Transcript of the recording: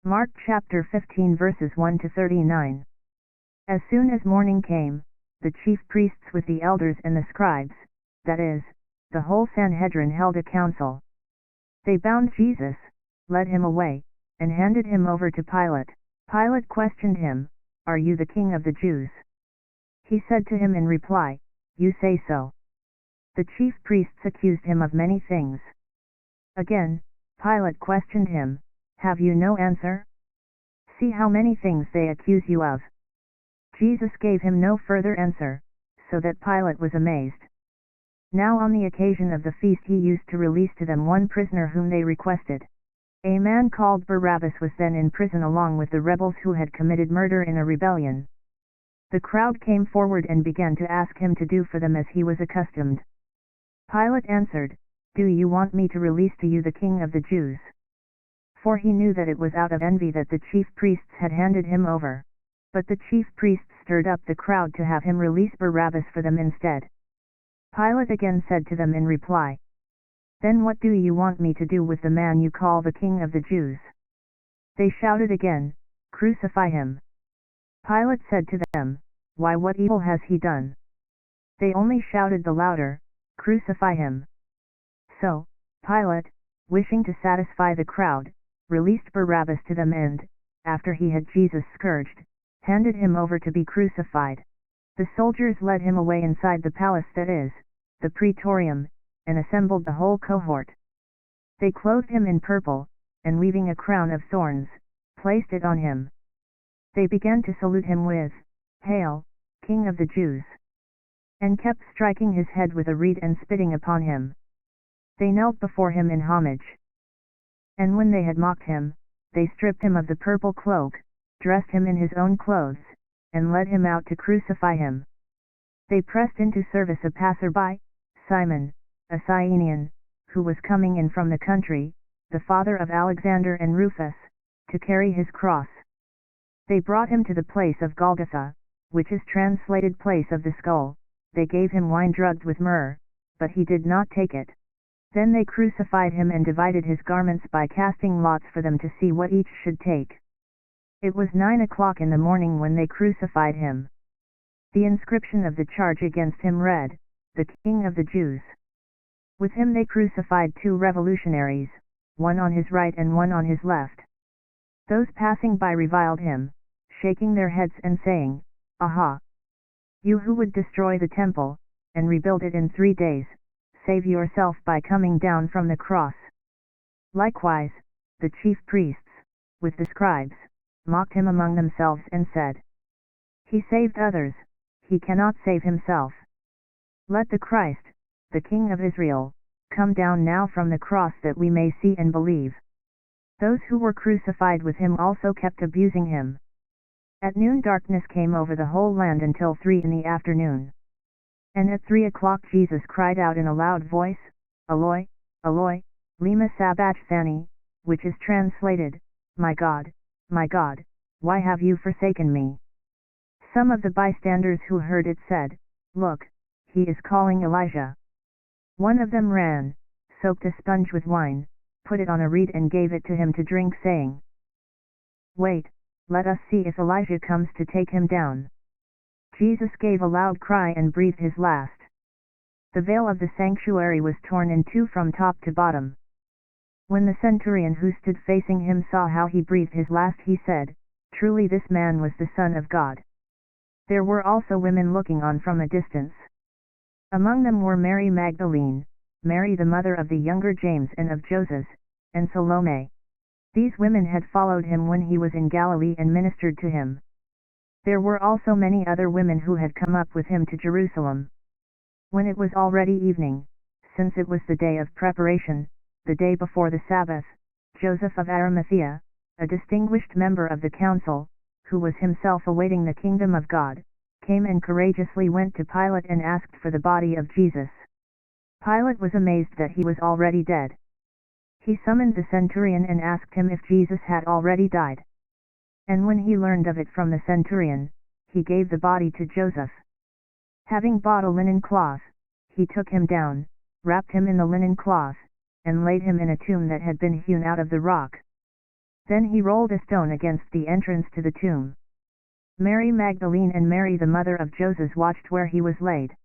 Mark chapter 15 verses 1 to 39. As soon as morning came, the chief priests with the elders and the scribes, that is, the whole Sanhedrin, held a council. They bound Jesus, led him away, and handed him over to Pilate. Pilate questioned him, "Are you the king of the Jews?" He said to him in reply, "You say so." The chief priests accused him of many things. Again, Pilate questioned him, "Have you no answer? See how many things they accuse you of." Jesus gave him no further answer, so that Pilate was amazed. Now on the occasion of the feast he used to release to them one prisoner whom they requested. A man called Barabbas was then in prison along with the rebels who had committed murder in a rebellion. The crowd came forward and began to ask him to do for them as he was accustomed. Pilate answered, "Do you want me to release to you the king of the Jews?" For he knew that it was out of envy that the chief priests had handed him over. But the chief priests stirred up the crowd to have him release Barabbas for them instead. Pilate again said to them in reply, "Then what do you want me to do with the man you call the king of the Jews?" They shouted again, "Crucify him." Pilate said to them, "Why, what evil has he done?" They only shouted the louder, "Crucify him." So, Pilate, wishing to satisfy the crowd, released Barabbas to them and, after he had Jesus scourged, handed him over to be crucified. The soldiers led him away inside the palace, that is, the praetorium, and assembled the whole cohort. They clothed him in purple, and weaving a crown of thorns, placed it on him. They began to salute him with, "Hail, King of the Jews!" and kept striking his head with a reed and spitting upon him. They knelt before him in homage. And when they had mocked him, they stripped him of the purple cloak, dressed him in his own clothes, and led him out to crucify him. They pressed into service a passerby, Simon, a Cyrenian, who was coming in from the country, the father of Alexander and Rufus, to carry his cross. They brought him to the place of Golgotha, which is translated place of the skull. They gave him wine drugged with myrrh, but he did not take it. Then they crucified him and divided his garments by casting lots for them to see what each should take. It was 9 o'clock in the morning when they crucified him. The inscription of the charge against him read, "The King of the Jews." With him they crucified 2 revolutionaries, one on his right and one on his left. Those passing by reviled him, shaking their heads and saying, "Aha! You who would destroy the temple, and rebuild it in 3 days, save yourself by coming down from the cross." Likewise, the chief priests, with the scribes, mocked him among themselves and said, "He saved others, he cannot save himself. Let the Christ, the King of Israel, come down now from the cross that we may see and believe." Those who were crucified with him also kept abusing him. At noon darkness came over the whole land until 3 in the afternoon. And at 3 o'clock Jesus cried out in a loud voice, "Eloi, Eloi, lema sabachthani," which is translated, my God, why have you forsaken me?" Some of the bystanders who heard it said, "Look, he is calling Elijah." One of them ran, soaked a sponge with wine, put it on a reed and gave it to him to drink, saying, "Wait, let us see if Elijah comes to take him down." Jesus gave a loud cry and breathed his last. The veil of the sanctuary was torn in 2 from top to bottom. When the centurion who stood facing him saw how he breathed his last, he said, "Truly this man was the Son of God." There were also women looking on from a distance. Among them were Mary Magdalene, Mary the mother of the younger James and of Joses, and Salome. These women had followed him when he was in Galilee and ministered to him. There were also many other women who had come up with him to Jerusalem. When it was already evening, since it was the day of preparation, the day before the Sabbath, Joseph of Arimathea, a distinguished member of the council, who was himself awaiting the kingdom of God, came and courageously went to Pilate and asked for the body of Jesus. Pilate was amazed that he was already dead. He summoned the centurion and asked him if Jesus had already died. And when he learned of it from the centurion, he gave the body to Joseph. Having bought a linen cloth, he took him down, wrapped him in the linen cloth, and laid him in a tomb that had been hewn out of the rock. Then he rolled a stone against the entrance to the tomb. Mary Magdalene and Mary the mother of Joses watched where he was laid.